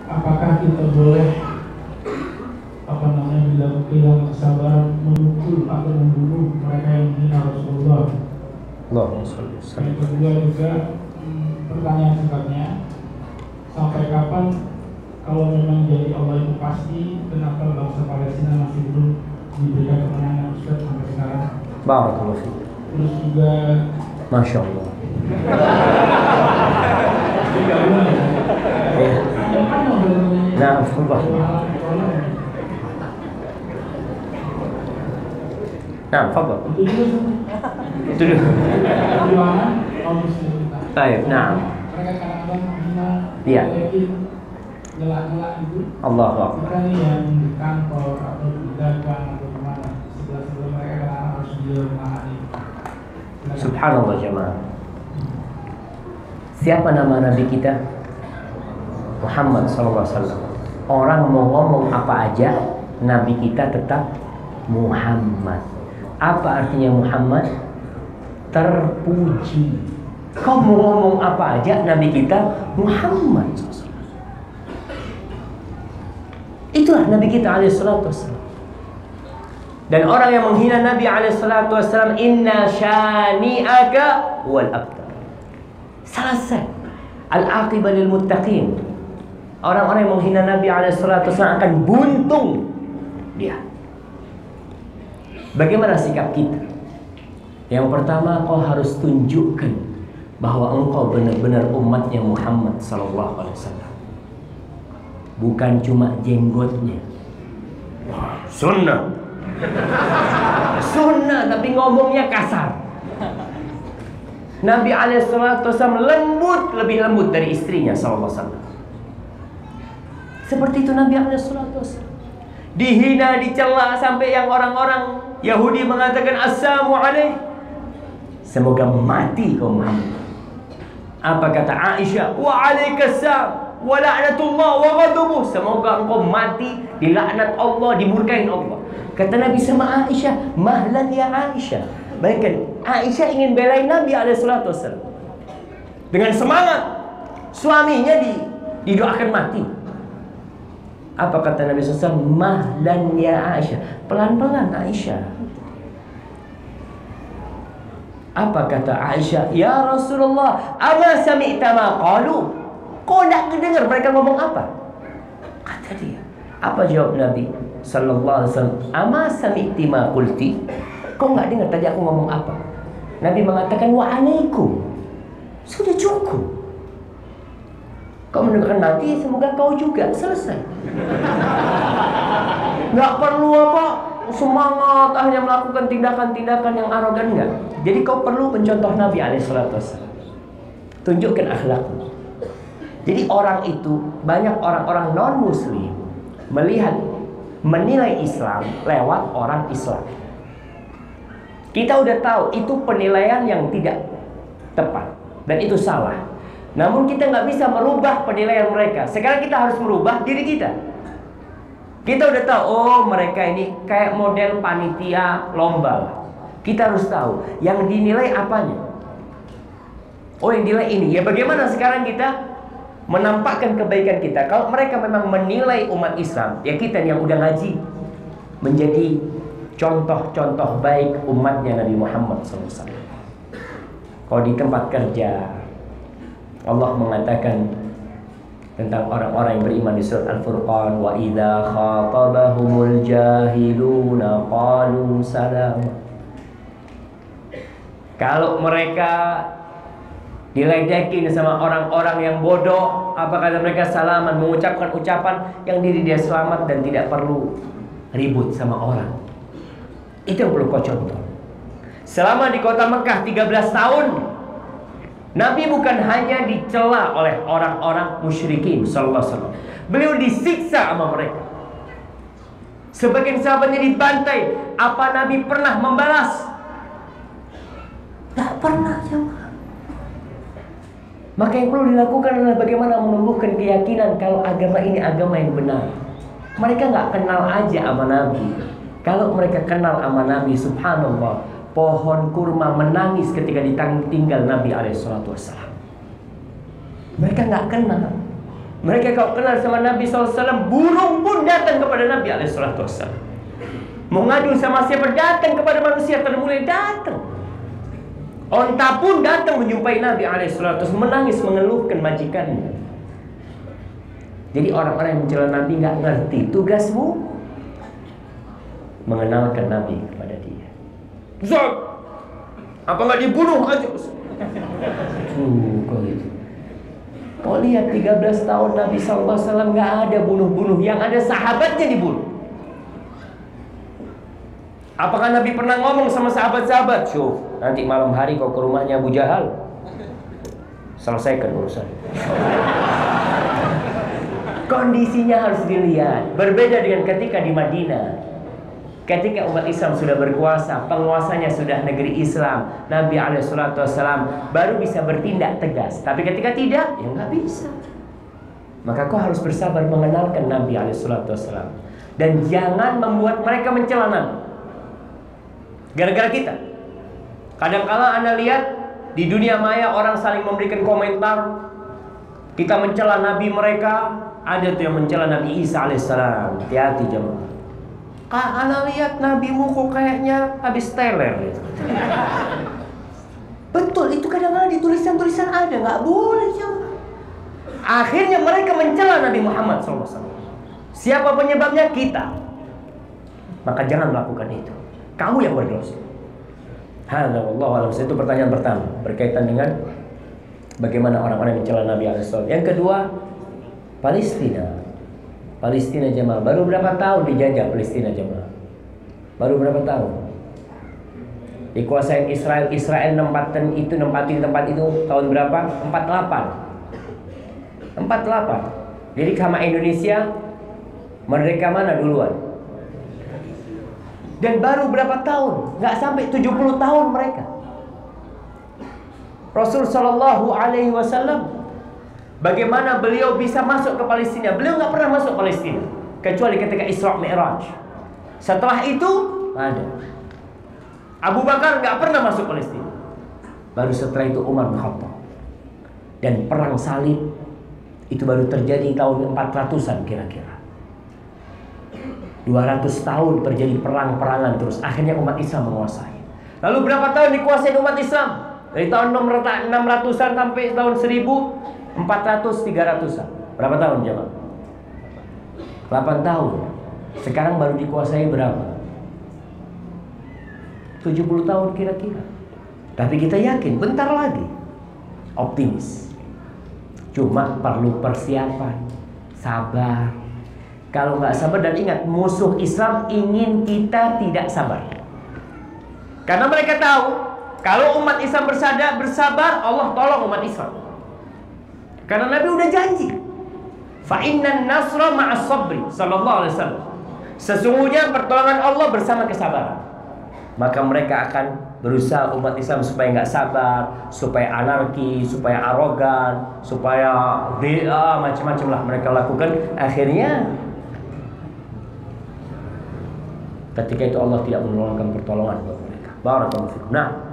apakah kita boleh bila kehilangan kesabaran memukul atau membunuh mereka yang menghina Rasulullah? Yang kedua juga pertanyaan singkatnya, sampai kapan kalau memang jadi Allah itu pasti, kenapa bangsa Palestina masih belum diberikan kemenangan Ustaz sampai sekarang? Barakallahu fiik. Terus juga Masya Allah. Nah, fadhal. Itu dulu. Baik, nah. Mereka kadang-kadang menghina, iya. Nyela-nyela itu. Allahu Akbar. Bukan yang di kantor atau di dagang atau di mana. Sebelah-sebelah mereka kadang-kadang harus dimahami. Subhanallah jemaah. Siapa nama Nabi kita? Muhammad SAW. Orang mau ngomong apa aja, Nabi kita tetap Muhammad. Apa artinya Muhammad? Terpuji. Kau mau ngomong apa aja, Nabi kita Muhammad SAW. Itulah Nabi kita alaihissalatu wassalam. Dan orang yang menghina Nabi alaihissalatu wassalam, inna syani'aka wal abtar. Selesai. Al-aqibah lil muttaqin. Orang-orang yang menghina Nabi alaihissalatu wassalam akan buntung dia. Bagaimana sikap kita? Yang pertama, kau harus tunjukkan bahwa engkau benar-benar umatnya Muhammad sallallahu alaihi wasallam. Bukan cuma jenggotnya. Wah, sunnah. Sunnah tapi ngomongnya kasar. Nabi alaihissalatu wassalam lembut, lebih lembut dari istrinya sallallahu alaihi wasallam. Seperti itu Nabi alaihissalatu wassalam. Dihina, dicela sampai yang orang-orang Yahudi mengatakan assalamu alaikum. Semoga mati kau Muhammad. Apa kata Aisyah? Wa alaikassalam wa la'natullah wa ghadabuh. Semoga engkau mati dilaknat Allah, dimurkain Allah. Kata Nabi sama Aisyah, mahlan ya Aisyah. Bayangkan, Aisyah ingin belain Nabi alaihissalatu wassalam. Dengan semangat. Suaminya didoakan mati. Apa kata Nabi SAW? Mahlan ya Aisyah. Pelan-pelan Aisyah. Apa kata Aisyah? Ya Rasulullah, ama sami'ta ma qalu? Kau nak dengar mereka ngomong apa? Kata dia. Apa jawab Nabi sallallahu alaihi wasallam? Ama sami'ti ma qulti? Kau enggak dengar tadi aku ngomong apa? Nabi mengatakan wa alaikum. Sudah cukup. Kau mendengarkan nanti, semoga kau juga. Selesai. Nggak perlu apa semangat hanya melakukan tindakan-tindakan yang arogan, enggak. Jadi kau perlu mencontoh Nabi alaihissalatu wassalam. Tunjukkan akhlakmu. Jadi orang itu, banyak orang-orang non-muslim menilai Islam lewat orang Islam. Kita udah tahu itu penilaian yang tidak tepat dan itu salah. Namun kita nggak bisa merubah penilaian mereka. Sekarang kita harus merubah diri kita. Kita udah tahu, oh mereka ini kayak model panitia lomba. Kita harus tahu yang dinilai apanya. Oh yang dinilai ini. Ya bagaimana sekarang kita menampakkan kebaikan kita? Kalau mereka memang menilai umat Islam, ya kita yang udah ngaji menjadi contoh-contoh baik umatnya Nabi Muhammad SAW. Kalau di tempat kerja, Allah mengatakan tentang orang-orang yang beriman di surat Al-Furqan, wa idza khatabahumul jahiluna qalu salama. Kalau mereka diledekin sama orang-orang yang bodoh, apa kata mereka? Salaman, mengucapkan ucapan yang diri dia selamat dan tidak perlu ribut sama orang. Itu yang perlu kau contoh. Selama di kota Mekah 13 tahun, Nabi bukan hanya dicela oleh orang-orang musyrikin sallallahu alaihi wasallam. Beliau disiksa sama mereka. Sebagian sahabatnya dibantai. Apa Nabi pernah membalas? Tak pernah, jemaah. Maka yang perlu dilakukan adalah bagaimana menumbuhkan keyakinan kalau agama ini agama yang benar. Mereka nggak kenal aja sama Nabi. Kalau mereka kenal sama Nabi, subhanallah, pohon kurma menangis ketika ditinggal Nabi alaihissalatu wassalam. Mereka nggak kenal. Mereka kalau kenal sama Nabi SAW, burung pun datang kepada Nabi SAW. Mau ngadu sama siapa, datang kepada manusia termulia, datang. Onta pun datang menjumpai Nabi SAW, menangis mengeluhkan majikannya. Jadi orang-orang yang mencela Nabi nggak ngerti tugasmu mengenalkan Nabi kepada dia. Zat, apa nggak dibunuh aja? Kok gitu. Kau lihat 13 tahun Nabi SAW nggak ada bunuh-bunuh, yang ada sahabatnya dibunuh. Apakah Nabi pernah ngomong sama sahabat-sahabat, "Syuf, nanti malam hari kau ke rumahnya Abu Jahal, selesaikan urusan." Kondisinya harus dilihat. Berbeda dengan ketika di Madinah. Ketika umat Islam sudah berkuasa, penguasanya sudah negeri Islam, Nabi SAW baru bisa bertindak tegas. Tapi ketika tidak, ya nggak bisa. Maka kau harus bersabar mengenalkan Nabi SAW. Dan jangan membuat mereka mencela Nabi gara-gara kita. Kadang-kala Anda lihat di dunia maya orang saling memberikan komentar. Kita mencela Nabi mereka. Ada tuh yang mencela Nabi Isa alaihissalam. Hati-hati jemaah. Anda lihat nabimu kok kayaknya habis teler gitu. Betul, itu kadang-kadang di tulisan-tulisan ada, nggak boleh jemaah. Akhirnya mereka mencela Nabi Muhammad SAW. Siapa penyebabnya? Kita. Maka jangan melakukan itu. Kamu yang berdosa. Hadza wallahu a'lam. Itu pertanyaan pertama berkaitan dengan bagaimana orang-orang yang mencela Nabi SAW. Yang kedua, Palestina jemaah. Baru berapa tahun dijajah Palestina jemaah? Baru berapa tahun? Dikuasain Israel. Israel nempatin tempat itu tahun berapa? 48. Jadi sama Indonesia merdeka mana duluan? Dan baru berapa tahun? Nggak sampai 70 tahun mereka. Rasul Shallallahu Alaihi Wasallam, bagaimana beliau bisa masuk ke Palestina? Beliau nggak pernah masuk Palestina kecuali ketika Isra Mi'raj. Setelah itu ada. Abu Bakar nggak pernah masuk Palestina. Baru setelah itu Umar bin Khattab. Dan perang salib itu baru terjadi tahun 400-an kira-kira. 200 tahun terjadi perang-perangan terus. Akhirnya umat Islam menguasai. Lalu berapa tahun dikuasai umat Islam? Dari tahun 600-an sampai tahun 1400-300-an. Berapa tahun jemaah? 8 tahun. Sekarang baru dikuasai berapa? 70 tahun kira-kira. Tapi kita yakin bentar lagi. Optimis. Cuma perlu persiapan, sabar. Kalau nggak sabar, dan ingat, musuh Islam ingin kita tidak sabar. Karena mereka tahu kalau umat Islam bersabar, Allah tolong umat Islam. Karena Nabi udah janji, fa innan nasra ma'as sabri, sallallahu alaihi wasallam. Sesungguhnya pertolongan Allah bersama kesabaran. Maka mereka akan berusaha umat Islam supaya nggak sabar, supaya anarki, supaya arogan, supaya macam-macam lah mereka lakukan. Akhirnya ketika itu Allah tidak menurunkan pertolongan buat mereka. Barakallahu fikum. Nah,